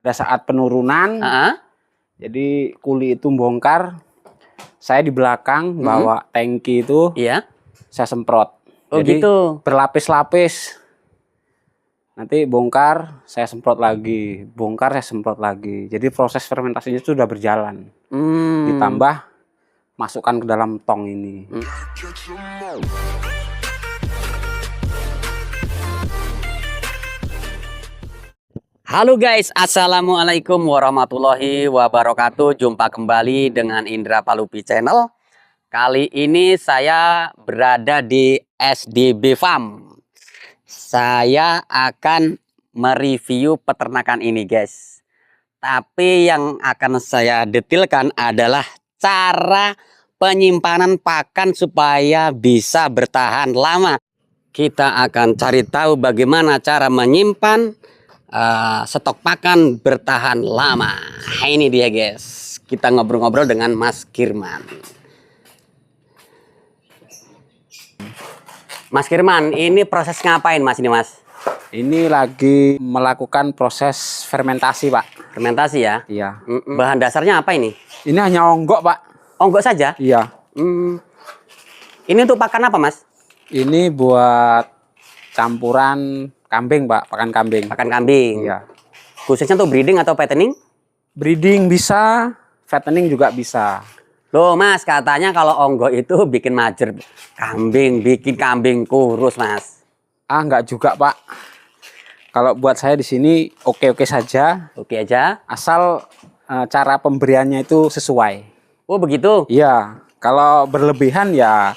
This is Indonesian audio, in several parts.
Pada saat penurunan, jadi kuli itu bongkar, saya di belakang bawa tangki itu, saya semprot. Oh jadi gitu. berlapis-lapis. Nanti bongkar, saya semprot lagi, bongkar, saya semprot lagi. Jadi proses fermentasinya itu sudah berjalan. Ditambah masukkan ke dalam tong ini. Halo guys, assalamualaikum warahmatullahi wabarakatuh. Jumpa kembali dengan Indra Palupi Channel. Kali ini saya berada di SDB Farm. Saya akan mereview peternakan ini guys. Tapi yang akan saya detailkan adalah cara penyimpanan pakan supaya bisa bertahan lama. Kita akan cari tahu bagaimana cara menyimpan stok pakan bertahan lama. Ini dia guys. Kita ngobrol-ngobrol dengan Mas Kirman. Mas Kirman, ini proses ngapain Mas ini Mas? Ini lagi melakukan proses fermentasi Pak. Fermentasi ya? Iya. Bahan dasarnya apa ini? Ini hanya onggok Pak. Onggok saja? Iya. Ini untuk pakan apa Mas? Ini buat campuran kambing Pak, pakan kambing. Pakan kambing. Iya. Khususnya untuk breeding atau fattening? Breeding bisa, fattening juga bisa. Loh Mas, katanya kalau onggok itu bikin majer kambing, bikin kambing kurus Mas. Enggak juga Pak. Kalau buat saya di sini oke-oke saja. Oke aja. Asal cara pemberiannya itu sesuai. Oh begitu? Iya. Kalau berlebihan ya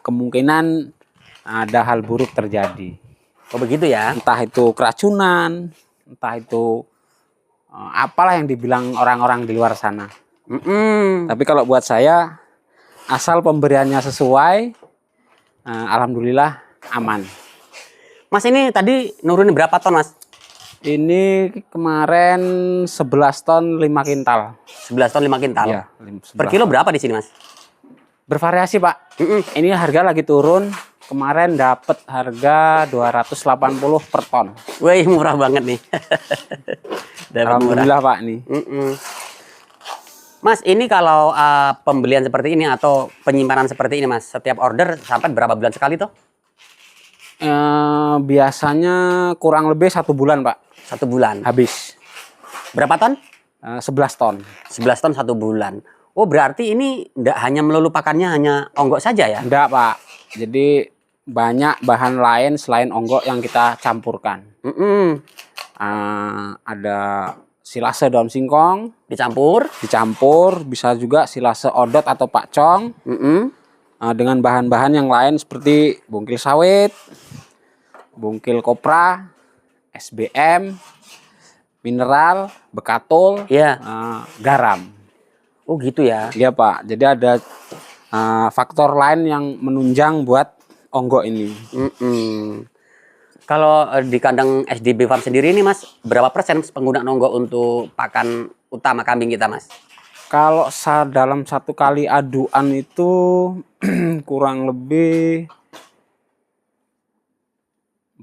kemungkinan ada hal buruk terjadi. Oh begitu ya? Entah itu keracunan, entah itu apalah yang dibilang orang-orang di luar sana. Tapi kalau buat saya, asal pemberiannya sesuai, alhamdulillah aman. Mas ini tadi nurunin berapa ton Mas? Ini kemarin 11 ton 5 kintal. 11 ton 5 kintal? Iya, per kilo berapa di sini Mas? Bervariasi Pak. Ini harga lagi turun. Kemarin dapat harga 280 per ton. Wih murah banget nih. Alhamdulillah Pak nih. Mas ini kalau pembelian seperti ini atau penyimpanan seperti ini Mas, setiap order sampai berapa bulan sekali tuh? Biasanya kurang lebih 1 bulan Pak. 1 bulan. Habis. Berapa ton? 11 ton. 11 ton 1 bulan. Oh berarti ini enggak hanya melulu pakannya hanya onggok saja ya? Enggak Pak. Jadi banyak bahan lain selain onggok yang kita campurkan. Ada silase daun singkong. Dicampur. Bisa juga silase odot atau pakcong. Dengan bahan-bahan yang lain seperti bungkil sawit, bungkil kopra, SBM, mineral, bekatul, garam. Oh gitu ya? Iya Pak. Jadi ada faktor lain yang menunjang buat onggok ini. Kalau di kandang SDB Farm sendiri ini Mas, berapa persen penggunaan onggok untuk pakan utama kambing kita Mas? Kalau dalam satu kali aduan itu kurang lebih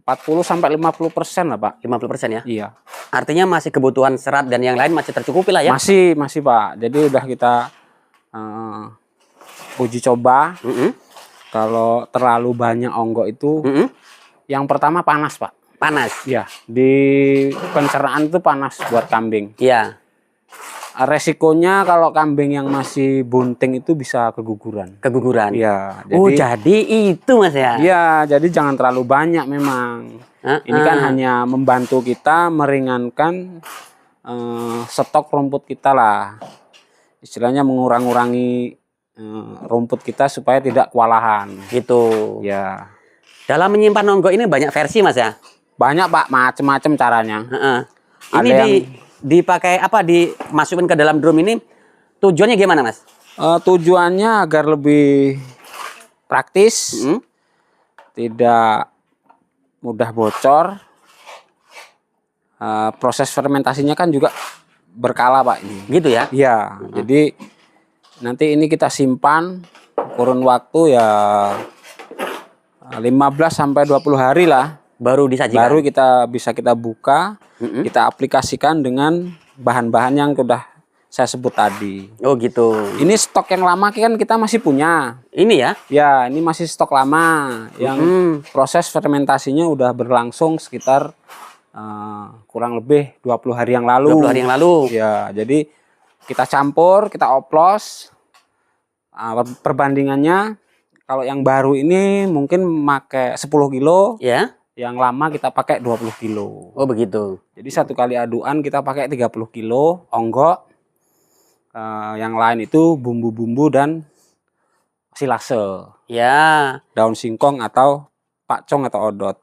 40–50% lah Pak. 50% ya? Iya. Artinya masih kebutuhan serat dan yang lain masih tercukupi lah ya? Masih Pak. Jadi udah kita uji coba. Kalau terlalu banyak onggok itu, yang pertama panas Pak. Panas? Iya. Di pencernaan itu panas buat kambing. Iya. Resikonya kalau kambing yang masih bunting itu bisa keguguran. Keguguran? Iya. Jadi itu Mas ya? Iya, jadi jangan terlalu banyak memang. Ini kan hanya membantu kita meringankan stok rumput kita lah. Istilahnya mengurangi rumput kita supaya tidak kewalahan. Gitu. Ya. Dalam menyimpan onggok ini banyak versi Mas ya? Banyak Pak, macam-macam caranya. Ini dipakai apa, dimasukin ke dalam drum ini tujuannya gimana Mas? Tujuannya agar lebih praktis, tidak mudah bocor. Proses fermentasinya kan juga berkala Pak ini. Gitu ya? Iya. Jadi nanti ini kita simpan kurun waktu ya 15–20 hari lah. Baru disajikan? Baru kita buka, kita aplikasikan dengan bahan-bahan yang udah saya sebut tadi. Oh gitu. Ini stok yang lama kan kita masih punya. Ini ya? Ya, ini masih stok lama yang proses fermentasinya udah berlangsung sekitar kurang lebih 20 hari yang lalu. 20 hari yang lalu. Ya, jadi kita campur, kita oplos. Perbandingannya kalau yang baru ini mungkin pakai 10 kilo. Ya. Yang lama kita pakai 20 kilo. Oh begitu. Jadi satu kali aduan kita pakai 30 kilo onggok. Yang lain itu bumbu-bumbu dan silase. Ya. Daun singkong atau pakcong atau odot.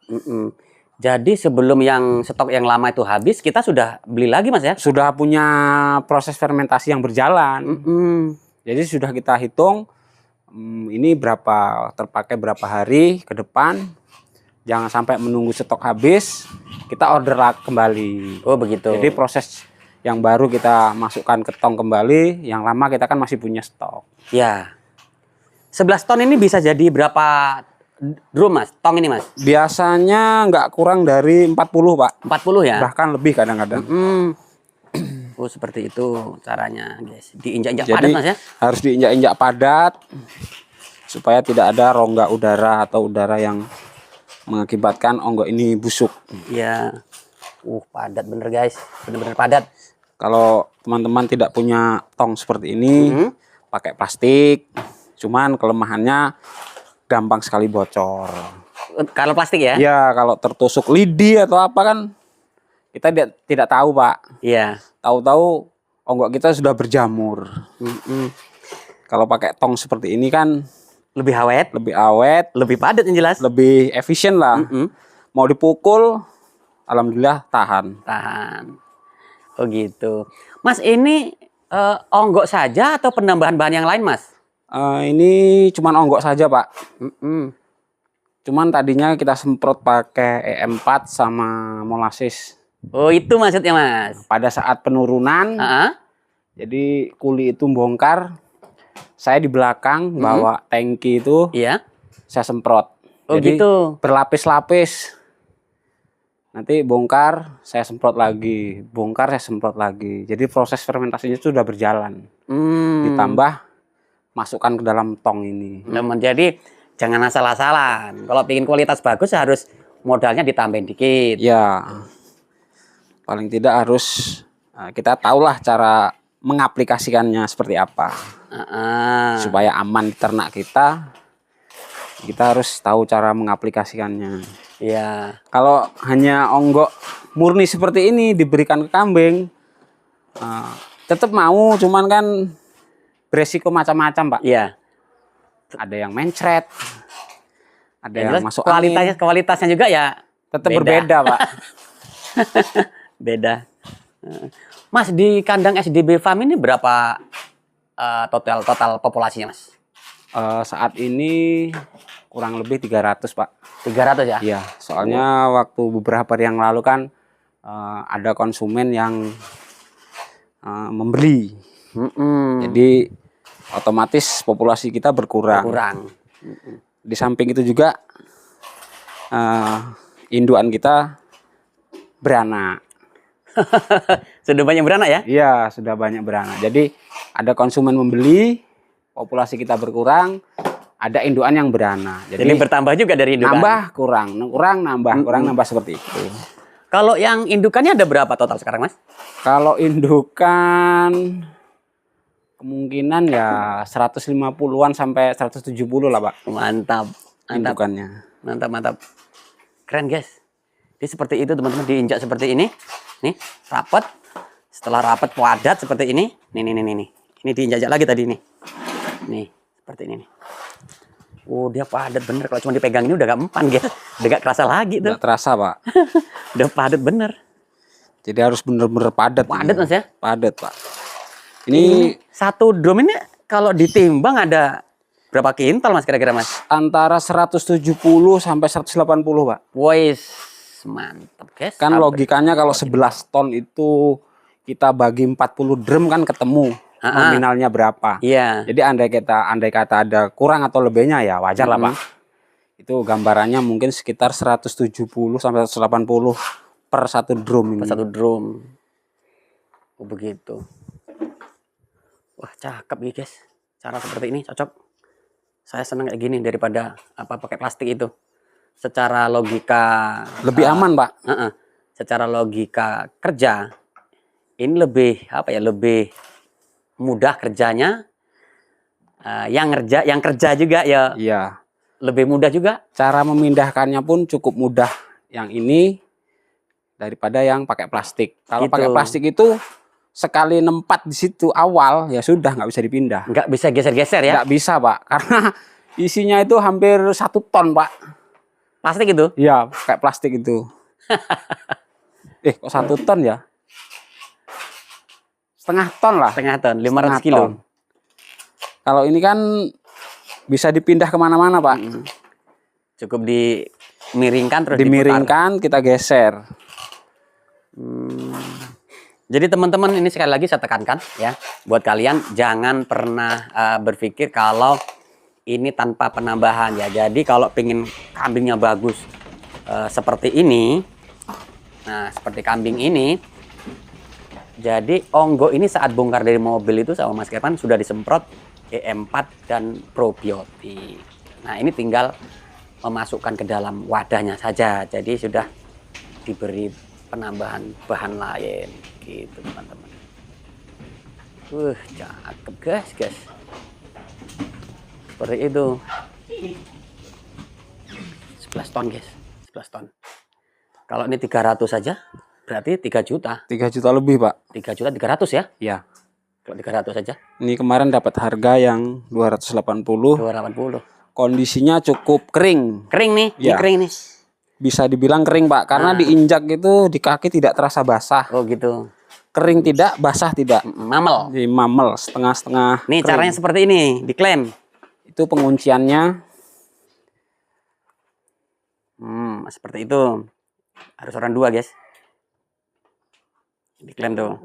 Jadi sebelum yang stok yang lama itu habis, kita sudah beli lagi Mas ya? Sudah punya proses fermentasi yang berjalan. Jadi sudah kita hitung ini terpakai berapa hari ke depan. Jangan sampai menunggu stok habis, kita order kembali. Oh begitu. Jadi proses yang baru kita masukkan ke tong kembali, yang lama kita kan masih punya stok. Ya. 11 ton ini bisa jadi berapa drum Mas? Tong ini Mas? Biasanya nggak kurang dari 40 Pak. 40 ya? Bahkan lebih kadang-kadang. Oh seperti itu caranya guys. Diinjak-injak Jadi padat Mas ya? harus diinjak-injak padat supaya tidak ada rongga udara atau udara yang mengakibatkan onggok ini busuk. Iya. Padat bener guys. Bener-bener padat. Kalau teman-teman tidak punya tong seperti ini, pakai plastik. Cuman kelemahannya gampang sekali bocor. Kalau plastik ya? Ya, kalau tertusuk lidi atau apa kan kita tidak tahu, Pak. Iya. Tahu-tahu onggok kita sudah berjamur. Kalau pakai tong seperti ini kan Lebih awet, lebih padat yang jelas. lebih efisien lah. Mau dipukul, alhamdulillah tahan. Oh gitu. Mas ini onggok saja atau penambahan bahan yang lain Mas? Ini cuman onggok saja Pak. Cuman tadinya kita semprot pakai EM4 sama molasis. Oh itu maksudnya Mas? Pada saat penurunan, jadi kuli itu bongkar. Saya di belakang bawa tangki itu, saya semprot. Oh jadi, gitu. berlapis-lapis. Nanti bongkar, saya semprot lagi. Bongkar, saya semprot lagi. Jadi proses fermentasinya itu sudah berjalan. Ditambah masukkan ke dalam tong ini. Jadi jangan asal-asalan. Kalau bikin kualitas bagus harus modalnya ditambahin dikit. Ya, paling tidak harus kita tahulah cara mengaplikasikannya seperti apa. Supaya aman di ternak kita harus tahu cara mengaplikasikannya. Iya. Kalau hanya onggok murni seperti ini diberikan ke kambing, tetap mau, cuman kan beresiko macam-macam Pak. Iya. Ada yang mencret, ada yang masuk kualitasnya juga ya tetap berbeda Pak. Beda. Mas di kandang SDB Farm ini berapa total populasinya Mas? Saat ini kurang lebih 300 Pak. 300 ya? Iya, soalnya waktu beberapa hari yang lalu kan ada konsumen yang membeli. Jadi otomatis populasi kita berkurang. Di samping itu juga induan kita beranak. Sudah banyak beranak ya? Iya, sudah banyak beranak. Jadi ada konsumen membeli, populasi kita berkurang, ada induan yang beranak. Jadi bertambah juga dari indukan. Nambah, nambah seperti itu. Kalau yang indukannya ada berapa total sekarang, Mas? Kalau indukan kemungkinan ya 150-an sampai 170 lah, Pak. Mantap. Indukannya. Mantap. Keren, guys. Jadi seperti itu, teman-teman, diinjak seperti ini. Nih, rapat. Setelah rapat padat seperti ini. Nih. Ini diinjak lagi tadi nih. Nih, seperti ini nih. Oh, dia padat bener. Kalau cuma dipegang ini udah gak mempan, guys. Udah gak kerasa lagi tuh. Gak terasa, Pak. Udah padat bener. Jadi harus bener-bener padat. Padat, Mas ya? Padat, Pak. Ini satu drum ini kalau ditimbang ada berapa kintal, Mas, kira-kira, Mas? Antara 170 sampai 180, Pak. Wois, mantap, guys. Kan logikanya kalau 11 ton itu kita bagi 40 drum kan ketemu nominalnya berapa. Iya. Jadi andai kata ada kurang atau lebihnya ya wajar lah, Pak. Itu gambarannya mungkin sekitar 170 sampai 180 per satu drum ini. Per satu drum. Oh begitu. Wah cakep nih guys. Cara seperti ini cocok. Saya senang kayak gini daripada pakai plastik itu. Secara logika Lebih aman, Pak. Secara logika kerja ini lebih lebih mudah kerjanya. Yang kerja juga ya. Iya. Lebih mudah juga. Cara memindahkannya pun cukup mudah. Yang ini daripada yang pakai plastik. Kalau Gitu. pakai plastik itu sekali nempat di situ awal ya sudah nggak bisa dipindah. Nggak bisa geser-geser ya? Nggak bisa, Pak, karena isinya itu hampir 1 ton, Pak. Plastik itu? Iya, kayak plastik itu. Kok 1 ton ya? Setengah ton lah. Setengah ton, 500 Setengah kilo. ton. Kalau ini kan bisa dipindah kemana-mana, Pak. Cukup dimiringkan terus dimiringkan, kita geser. Jadi teman-teman ini sekali lagi saya tekankan ya, buat kalian jangan pernah berpikir kalau ini tanpa penambahan ya. Jadi kalau pengen kambingnya bagus seperti ini, nah seperti kambing ini, jadi onggo ini saat bongkar dari mobil itu sama Mas Kevin sudah disemprot E4 dan probiotik. Nah ini tinggal memasukkan ke dalam wadahnya saja. Jadi sudah diberi penambahan bahan lain gitu teman-teman. Cakep guys. Seperti itu. 11 ton guys. 11 ton. Kalau ini 300 saja berarti 3 juta. 3 juta lebih, Pak. 3 juta 300 ya? Iya. Kalau 300 saja. Ini kemarin dapat harga yang 280. 280. Kondisinya cukup kering. Kering nih, Ya. ini kering nih. Bisa dibilang kering, Pak, karena diinjak itu di kaki tidak terasa basah. Oh gitu. Kering tidak, basah tidak. Mamel. Di mamel setengah-setengah. Nih kering. caranya seperti ini, diklaim. Itu pengunciannya. Seperti itu. Harus orang 2, guys. Diklaim tuh.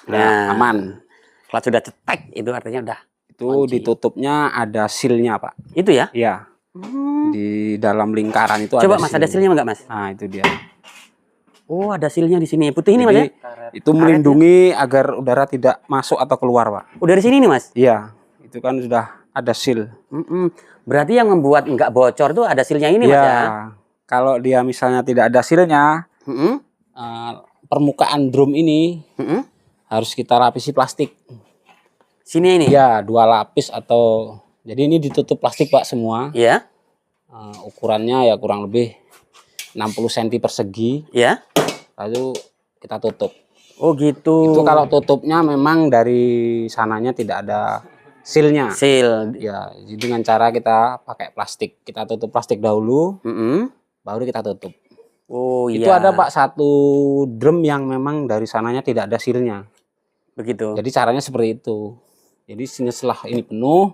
Nah, aman. Kalau sudah cetek itu artinya udah. Itu kunci. ditutupnya ada sealnya, Pak. Itu ya? Iya. Di dalam lingkaran itu Coba ada Mas, seal. ada sealnya enggak Mas? Nah, itu dia. Oh, ada sealnya di sini. Putih ini Mas Jadi, ya? itu melindungi agar udara tidak masuk atau keluar, Pak. Oh, dari sini nih Mas? Iya. Itu kan sudah ada seal. Berarti yang membuat enggak bocor tuh ada sealnya ini Mas ya? Kalau dia misalnya tidak ada sealnya, permukaan drum ini harus kita lapisi plastik. Sini ini? Ya, 2 lapis atau jadi ini ditutup plastik, Pak, semua. Iya. Ukurannya ya kurang lebih 60 cm persegi. Iya. Lalu kita tutup. Oh gitu. Itu kalau tutupnya memang dari sananya tidak ada sealnya. Seal. Ya, jadi dengan cara kita pakai plastik. Kita tutup plastik dahulu, baru kita tutup. Oh iya. Itu ada, Pak, 1 drum yang memang dari sananya tidak ada sealnya. Begitu. Jadi caranya seperti itu. Jadi sini setelah ini penuh,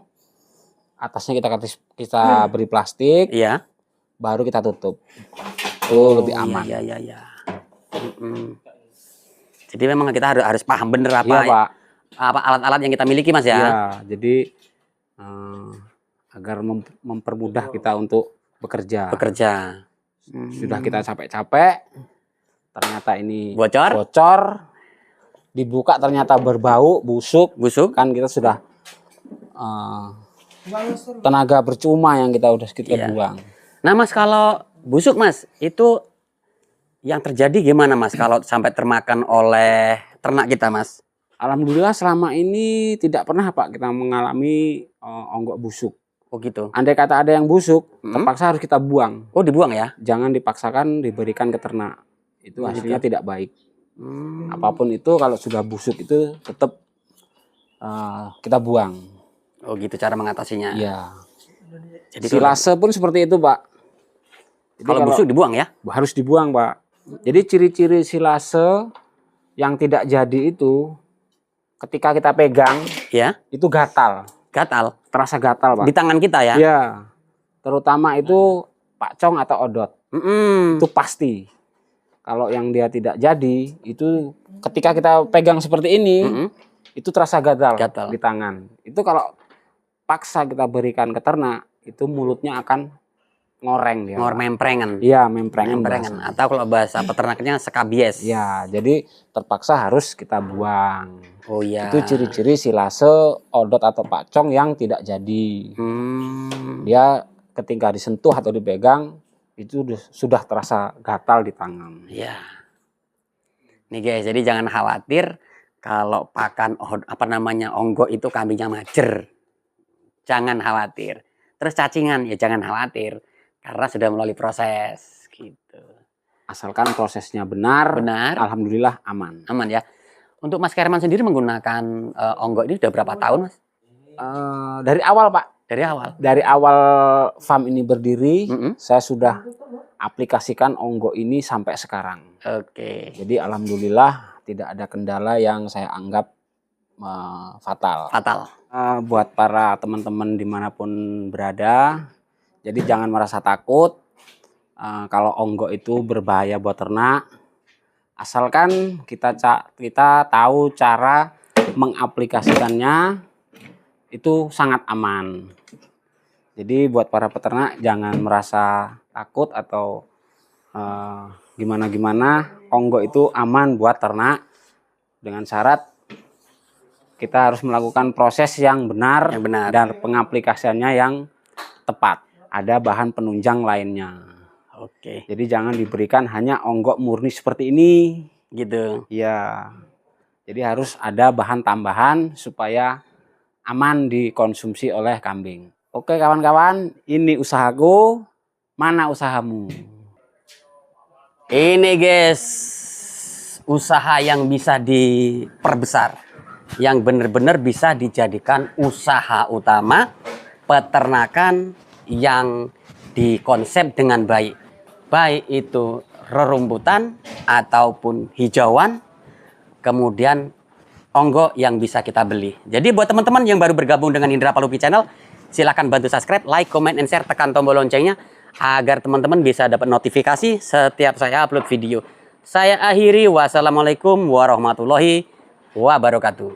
atasnya kita beri plastik, Iya. baru kita tutup. Itu lebih aman. Iya. Jadi memang kita harus paham bener apa, Iya, Pak. apa alat-alat yang kita miliki Mas ya. Iya, jadi agar mempermudah kita untuk bekerja. Sudah kita capek-capek, ternyata ini bocor, dibuka ternyata berbau, busuk, kan kita sudah tenaga percuma yang kita buang. Nah Mas, kalau busuk Mas, itu yang terjadi gimana Mas kalau sampai termakan oleh ternak kita Mas? Alhamdulillah selama ini tidak pernah, Pak, kita mengalami onggok busuk. Oh gitu. Andai kata ada yang busuk, terpaksa harus kita buang. Oh dibuang ya? Jangan dipaksakan diberikan ke ternak. Itu hasilnya tidak baik. Apapun itu kalau sudah busuk itu tetap kita buang. Oh gitu cara mengatasinya. Iya. Jadi silase pun seperti itu, Pak. Jadi kalau busuk dibuang ya? Harus dibuang, Pak. Jadi ciri-ciri silase yang tidak jadi itu ketika kita pegang, ya, itu gatal. Gatal. Terasa gatal, Pak. Di tangan kita ya? Iya. Terutama itu pakcong atau odot. Itu pasti. Kalau yang dia tidak jadi, itu ketika kita pegang seperti ini, itu terasa gatal di tangan. Itu kalau paksa kita berikan ke ternak, itu mulutnya akan ngoreng dia. Memprengan. Iya, memprengan. Atau kalau bahasa peternaknya sekabies. Ya, jadi terpaksa harus kita buang. Oh iya. Itu ciri-ciri silase, odot atau pacong yang tidak jadi. Dia ketika disentuh atau dipegang itu sudah terasa gatal di tangan. Iya. Nih guys, jadi jangan khawatir kalau pakan onggo itu kambingnya majer. Jangan khawatir. Terus cacingan ya jangan khawatir karena sudah melalui proses gitu. Asalkan prosesnya benar, alhamdulillah aman. Aman ya. Untuk Mas Khairman sendiri menggunakan onggo ini sudah berapa tahun, Mas? Dari awal, Pak. Dari awal. Dari awal farm ini berdiri, saya sudah aplikasikan onggo ini sampai sekarang. Oke. Jadi alhamdulillah tidak ada kendala yang saya anggap fatal. Buat para teman-teman dimanapun berada, jadi jangan merasa takut kalau onggo itu berbahaya buat ternak. Asalkan kita tahu cara mengaplikasikannya itu sangat aman. Jadi buat para peternak jangan merasa takut atau gimana-gimana. Onggo itu aman buat ternak dengan syarat kita harus melakukan proses yang benar. Dan pengaplikasiannya yang tepat. Ada bahan penunjang lainnya. Oke. Jadi jangan diberikan hanya onggo murni seperti ini. Gitu. Iya. Jadi harus ada bahan tambahan supaya aman dikonsumsi oleh kambing. Oke kawan-kawan, ini usahaku, mana usahamu? Ini guys, usaha yang bisa diperbesar, yang benar-benar bisa dijadikan usaha utama peternakan yang dikonsep dengan baik. Baik itu rerumputan ataupun hijauan, kemudian onggo yang bisa kita beli. Jadi buat teman-teman yang baru bergabung dengan Indra Palupi Channel, silahkan bantu subscribe, like, comment, and share, tekan tombol loncengnya agar teman-teman bisa dapat notifikasi setiap saya upload video. Saya akhiri, wassalamualaikum warahmatullahi wabarakatuh.